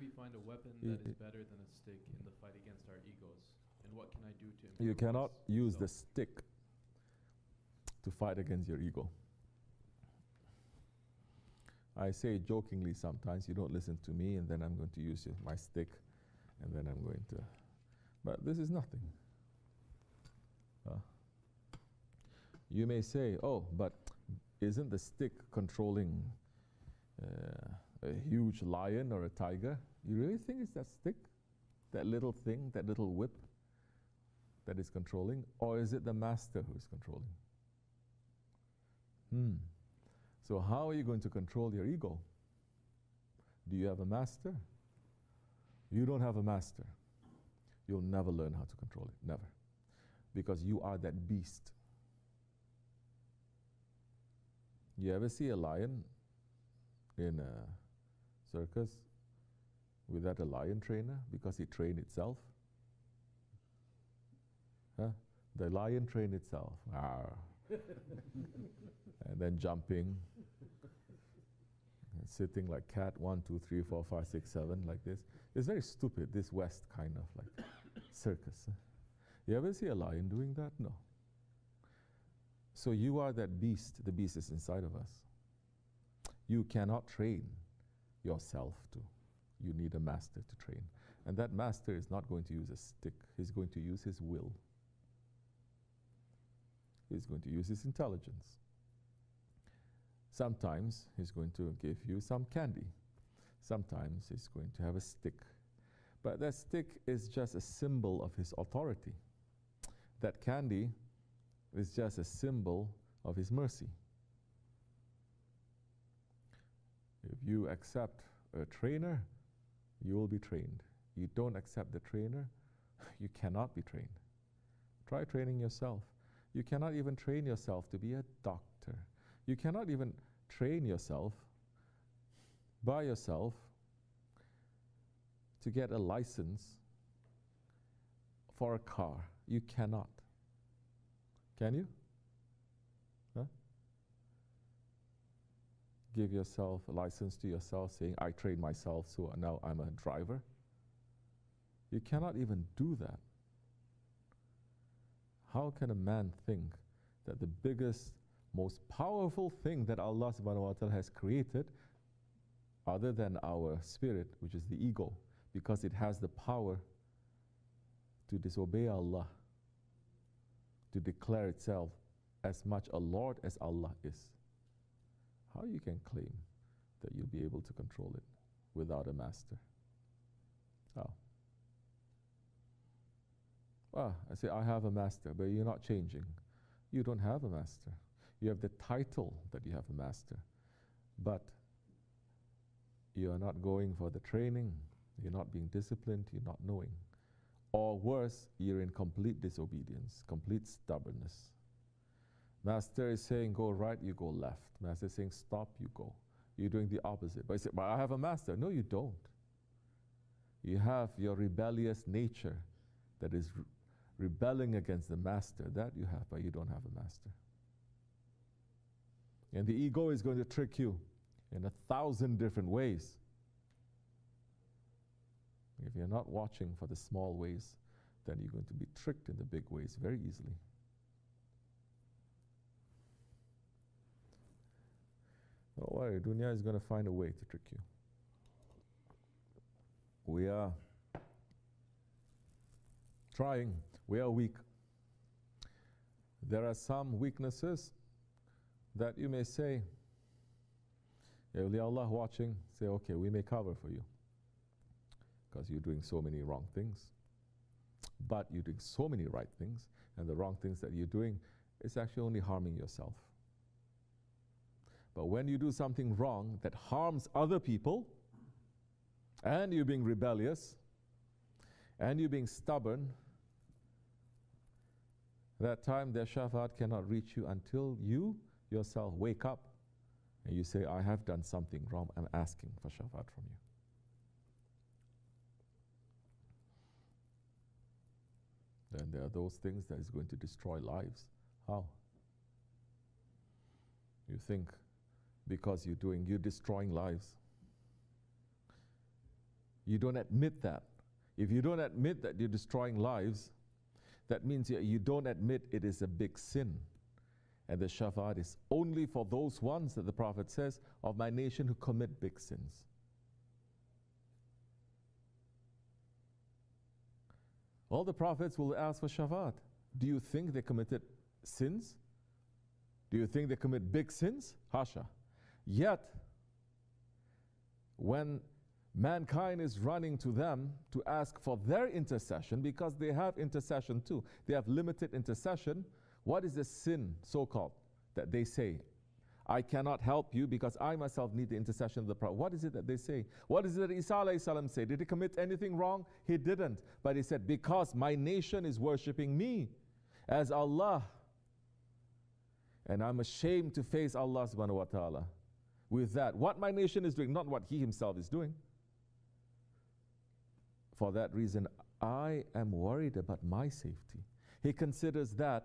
we find a weapon that is better than a stick in the fight against our egos? And what can I do to improve? You cannot use the myself? stick to fight against your ego. I say jokingly sometimes, you don't listen to me, and then I'm going to use my stick, and then I'm going to. But this is nothing. You may say, oh, but isn't the stick controlling a huge lion or a tiger? You really think it's that stick, that little thing, that little whip that is controlling? Or is it the master who is controlling? So how are you going to control your ego? Do you have a master? You don't have a master. You'll never learn how to control it, never. Because you are that beast. You ever see a lion in a circus without a lion trainer because it trained itself? Huh? The lion trained itself. And then jumping, and sitting like cat, 1, 2, 3, 4, 5, 6, 7, like this. It's very stupid, this West kind of like circus. You ever see a lion doing that? No. So you are that beast. The beast is inside of us. You cannot train yourself to. You need a master to train. And that master is not going to use a stick. He's going to use his will. He's going to use his intelligence. Sometimes he's going to give you some candy. Sometimes he's going to have a stick. But that stick is just a symbol of his authority. That candy is just a symbol of his mercy. If you accept a trainer, you will be trained. You don't accept the trainer, you cannot be trained. Try training yourself. You cannot even train yourself to be a doctor. You cannot even train yourself by yourself to get a license for a car. You cannot. Can you? Huh? Give yourself a license to yourself saying, I trained myself, so now I'm a driver. You cannot even do that. How can a man think that the biggest, most powerful thing that Allah subhanahu wa ta'ala has created, other than our spirit, which is the ego, because it has the power to disobey Allah, to declare itself as much a Lord as Allah is? How you can claim that you'll be able to control it without a master? How? I say, I have a master, but you're not changing. You don't have a master. You have the title that you have a master, but you are not going for the training, you're not being disciplined, you're not knowing. Or worse, you're in complete disobedience, complete stubbornness. Master is saying go right, you go left. Master is saying stop, you go. You're doing the opposite. But you say, but I have a master. No, you don't. You have your rebellious nature that is rebelling against the master. That you have, but you don't have a master. And the ego is going to trick you in 1,000 different ways. If you're not watching for the small ways, then you're going to be tricked in the big ways very easily. Don't worry, dunya is going to find a way to trick you. We are trying. We are weak. There are some weaknesses that you may say, Allah watching, say, okay, we may cover for you because you're doing so many wrong things. But you're doing so many right things, and the wrong things that you're doing is actually only harming yourself. But when you do something wrong that harms other people, and you're being rebellious, and you're being stubborn, that time their shafaat cannot reach you until you yourself wake up and you say, I have done something wrong, I'm asking for shafaat from you. Then there are those things that is going to destroy lives. How? You think because you're destroying lives. You don't admit that. If you don't admit that you're destroying lives, that means you don't admit it is a big sin. And the shafa'at is only for those ones that the Prophet says of my nation who commit big sins. All the prophets will ask for shafa'at. Do you think they committed sins? Do you think they commit big sins? Hasha. Yet, when mankind is running to them to ask for their intercession, because they have intercession too, they have limited intercession. What is the sin, so-called, that they say? I cannot help you because I myself need the intercession of the Prophet. What is it that they say? What is it that Isa alayhi salam said? Did he commit anything wrong? He didn't. But he said, because my nation is worshipping me as Allah, and I'm ashamed to face Allah subhanahu wa ta'ala with that. What my nation is doing, not what he himself is doing. For that reason, I am worried about my safety. He considers that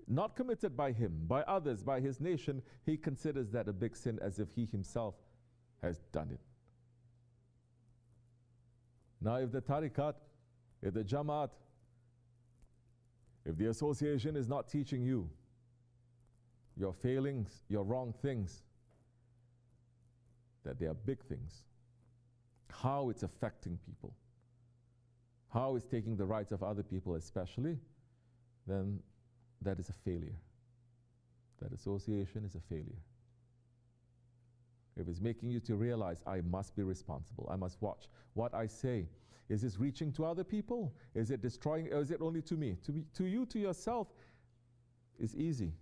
not committed by him, by others, by his nation. He considers that a big sin, as if he himself has done it. Now if the tariqat, if the jamaat, if the association is not teaching you your failings, your wrong things, that they are big things, how it's affecting people, how it's taking the rights of other people especially, then that is a failure. That association is a failure. If it's making you to realize, I must be responsible, I must watch what I say. Is this reaching to other people? Is it destroying, or is it only to me? To you, to yourself, is easy.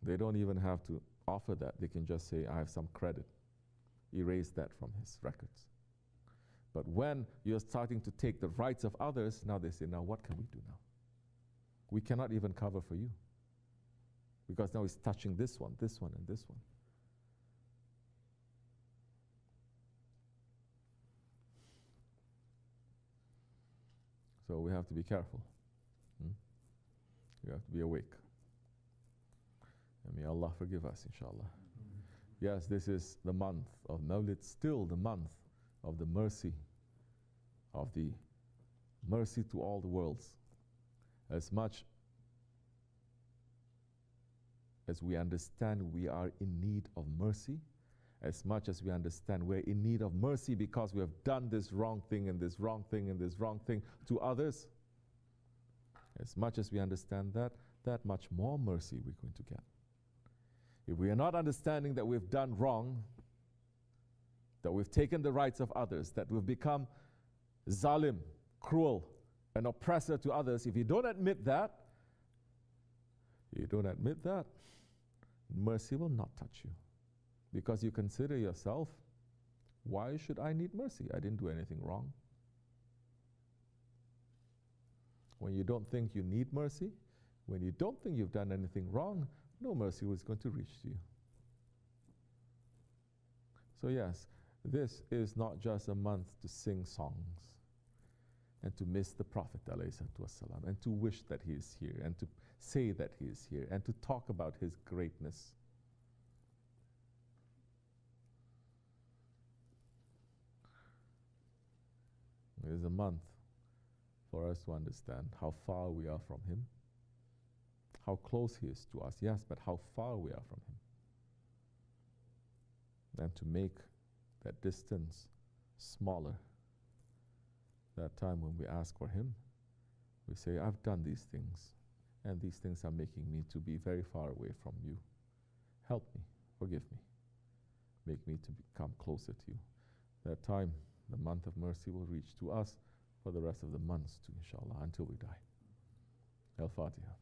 They don't even have to offer that. They can just say, I have some credit. Erase that from his records. But when you're starting to take the rights of others, now they say, now what can we do now? We cannot even cover for you. Because now it's touching this one, and this one. So we have to be careful. We have to be awake. And may Allah forgive us, inshallah. Yes, this is the month of Mawlid, still the month of the mercy to all the worlds. As much as we understand we are in need of mercy, as much as we understand we're in need of mercy because we have done this wrong thing and this wrong thing and this wrong thing to others, as much as we understand that, that much more mercy we're going to get. If we are not understanding that we've done wrong, that we've taken the rights of others, that we've become zalim, cruel, an oppressor to others, if you don't admit that, mercy will not touch you. Because you consider yourself, why should I need mercy? I didn't do anything wrong. When you don't think you need mercy, when you don't think you've done anything wrong, no mercy was going to reach to you. So yes, this is not just a month to sing songs and to miss the Prophet ﷺ and to wish that he is here and to say that he is here and to talk about his greatness. It is a month for us to understand how far we are from him, how close he is to us, yes, but how far we are from him. And to make that distance smaller. That time when we ask for him, we say, I've done these things, and these things are making me to be very far away from you. Help me, forgive me, make me to become closer to you. That time, the month of mercy will reach to us for the rest of the months too, inshallah, until we die. Al-Fatiha.